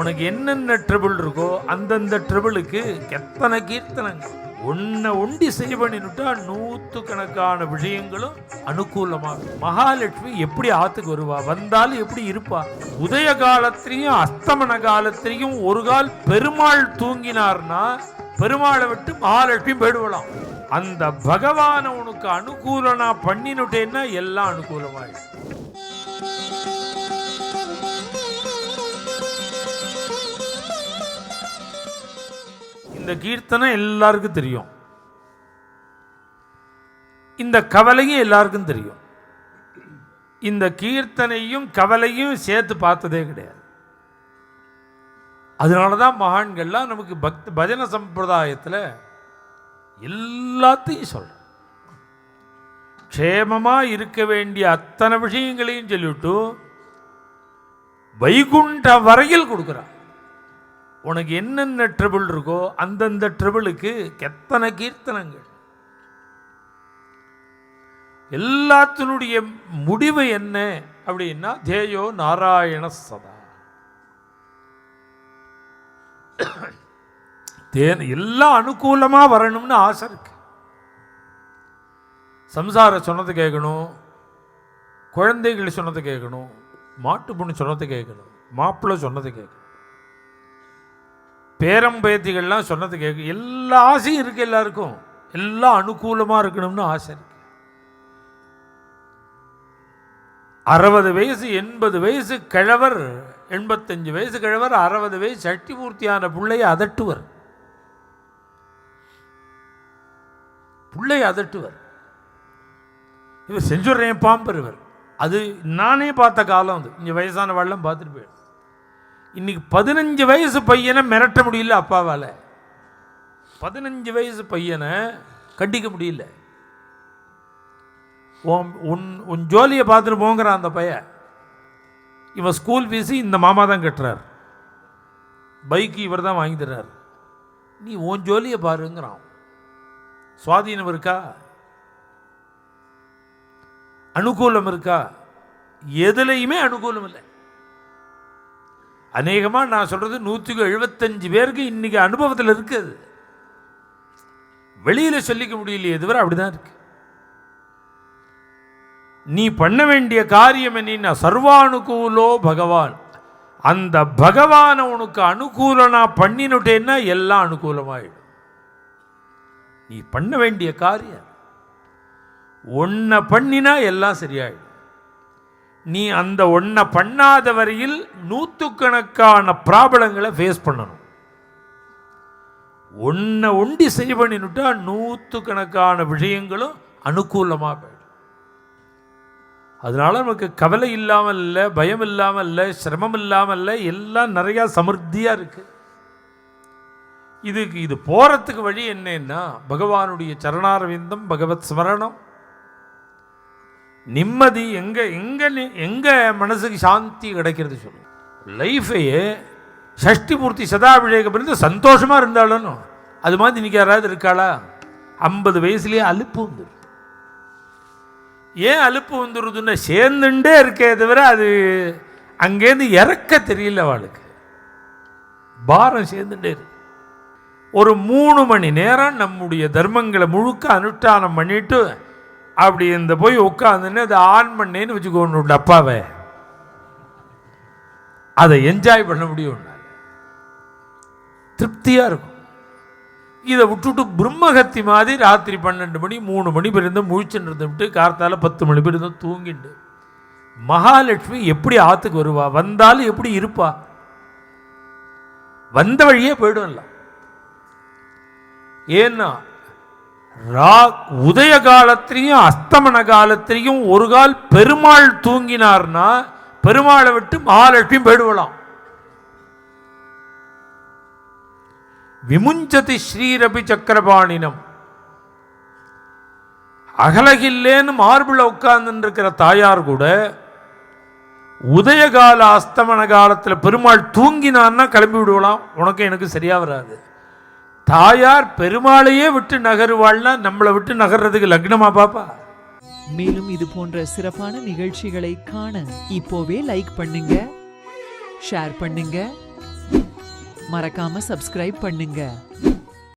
உனக்கு என்னென்ன ட்ரிபிள் இருக்கோ அந்தந்த ட்ரிபிளுக்கு எத்தனை கீர்த்தனங்கள் ஒன்ன ஒண்டி செய்ய பண்ணிட்டா 100கணக்கான விஷயங்களும் அனுகூலமாகும். மகாலட்சுமி எப்படி ஆத்துக்கு வருவா, வந்தாலும் எப்படி இருப்பா? உதய காலத்திலையும் அஸ்தமன காலத்திலையும் ஒரு கால் பெருமாள் தூங்கினார்னா பெருமாளை விட்டு மகாலட்சுமி போயிடுவலாம். அந்த பகவான உனக்கு அனுகூலனா பண்ணினுட்டேன்னா எல்லாம் அனுகூலமாயிடும். இந்த கீர்த்தனை எல்லாருக்கும் தெரியும், இந்த கவலையும் எல்லாருக்கும் தெரியும். இந்த கீர்த்தனையும் கவலையும் சேர்த்து பார்த்ததே கிடையாது. அதனாலதான் மகான்கள்லாம் நமக்கு பஜன சம்பிரதாயத்தில் எல்லாத்தையும் சொல்ற, க்ஷேமமா இருக்க வேண்டிய அத்தனை விஷயங்களையும் சொல்லிவிட்டு வைகுண்ட வரையில் கொடுக்குறான். உனக்கு என்னென்ன ட்ரிபிள் இருக்கோ அந்தந்த ட்ரிபிளுக்கு எத்தனை கீர்த்தனங்கள், எல்லாத்தினுடைய முடிவு என்ன அப்படின்னா தேயோ நாராயண சதா. எல்லாம் அனுகூலமா வரணும்னு ஆசை இருக்கு. சம்சார சொன்னது கேட்கணும், குழந்தைகள் சொன்னது கேட்கணும், மாட்டு பொண்ணு சொன்னது கேட்கணும், மாப்பிள்ளை சொன்னது கேட்கணும், பேரம்பேத்திகள்லாம் சொன்னது கேட்க, எல்லா ஆசையும் இருக்கு. எல்லாருக்கும் எல்லாம் அனுகூலமா இருக்கணும்னு ஆசை இருக்கு. 60 வயசு 80 வயசு கிழவர், 85 வயசு கிழவர், 60 வயசு சட்டி பூர்த்தியான பிள்ளையை அதட்டுவர். இவர் செஞ்சுடுறேன் பாம்பர். இவர் அது நானே பார்த்த காலம். அது இங்கே வயசான வாழலாம் பார்த்துட்டு போயிடும். இன்னைக்கு 15 வயசு பையனை மிரட்ட முடியல அப்பாவால். 15 வயசு பையனை கண்டிக்க முடியல. உன் ஜோலியை பார்த்துட்டு போங்கிறான் அந்த பையன். இவன் ஸ்கூல் ஃபீஸு இந்த மாமா தான் கட்டுறார், பைக்கு இவர் தான் வாங்கி தர்றார், நீ உன் ஜோலியை பாருங்கிறான். சுவாதீனம் இருக்கா? அனுகூலம் இருக்கா? எதுலையுமே அனுகூலம் இல்லை. அநேகமாக நான் சொல்றது 175 பேருக்கு இன்னைக்கு அனுபவத்தில் இருக்குது. வெளியில் சொல்லிக்க முடியலையே தவிர அப்படிதான் இருக்கு. நீ பண்ண வேண்டிய காரியம் என்ன? சர்வானுகூலோ பகவான். அந்த பகவானை உனக்கு அனுகூலனா பண்ணினுட்டேன்னா எல்லாம் அனுகூலமாயிடும். நீ பண்ண வேண்டிய காரியம் ஒன்ன பண்ணினா எல்லாம் சரியாயிடும். நீ அந்த ஒன்ன பண்ணாத வரையில் 100கணக்கான ப்ராப்ளங்களை ஃபேஸ் பண்ணணும். ஒன்ன ஒண்டி செய்ய பண்ணினுட்டா 100கணக்கான விஷயங்களும் அனுகூலமாக போயிடும். அதனால நமக்கு கவலை இல்லாமல் இல்லை, பயம் இல்லாமல் இல்லை, சிரமம் இல்லாமல் இல்லை, எல்லாம் நிறையா சமிருத்தியாக இருக்கு. இது போறதுக்கு வழி என்னன்னா பகவானுடைய சரணாரவிந்தம், பகவத் ஸ்மரணம், நிம்மதி. எங்க எங்க எங்க மனசுக்கு சாந்தி கிடைக்கிறது சொல்லு. லைஃபையே ஷஷ்டி பூர்த்தி சதாபிஷேகம் இருந்து சந்தோஷமா இருந்தாலும் அது மாதிரி இன்னைக்கு யாராவது இருக்காளா? 50 வயசுலேயே அலுப்பு வந்துடும். ஏன் அலுப்பு வந்துடுதுன்னா சேர்ந்துட்டே இருக்கே தவிர அது அங்கேருந்து இறக்க தெரியல. அவளுக்கு பாரம் சேர்ந்துட்டே இருக்கு. ஒரு 3 மணி நேரம் நம்முடைய தர்மங்களை முழுக்க அனுஷ்டானம் பண்ணிட்டு அப்படி இந்த போய் உட்காந்துன்னு அதை ஆன் பண்ணேன்னு வச்சுக்கோணும் டப்பாவை, அதை என்ஜாய் பண்ண முடியும், திருப்தியாக இருக்கும். இதை விட்டுட்டு பிரம்மகத்தி மாதிரி ராத்திரி 12 மணி 3 மணி பிறந்து முழிச்சுட்டு இருந்துட்டு கார்த்தால 10 மணி பிறந்து தூங்கிட்டு மகாலட்சுமி எப்படி ஆத்துக்கு வருவா? வந்தாலும் எப்படி இருப்பா? வந்த வழியே போயிடும்ல. ஏன்னா உதய காலத்திலையும் அஸ்தமன காலத்திலையும் ஒரு கால் பெருமாள் தூங்கினார்னா பெருமாளை விட்டு மகாலட்சுமி போயிடுவலாம். விமுஞ்சதி ஸ்ரீரபி சக்கரபாணினம். அகலகில்லேன்னு மார்பிள உட்கார்ந்து இருக்கிற தாயார் கூட உதயகால அஸ்தமன காலத்தில் பெருமாள் தூங்கினான்னா கிளம்பி விடுவலாம். உனக்கு எனக்கு சரியா வராது. தாயார் பெருமாளையே விட்டு நகருவாள்னா நம்மளை விட்டு நகர்றதுக்கு லக்னமா பாப்பா? மேலும் இது போன்ற சிறப்பான நிகழ்ச்சிகளை காண இப்போவே லைக் பண்ணுங்க, ஷேர் பண்ணுங்க, மறக்காம சப்ஸ்கிரைப் பண்ணுங்க.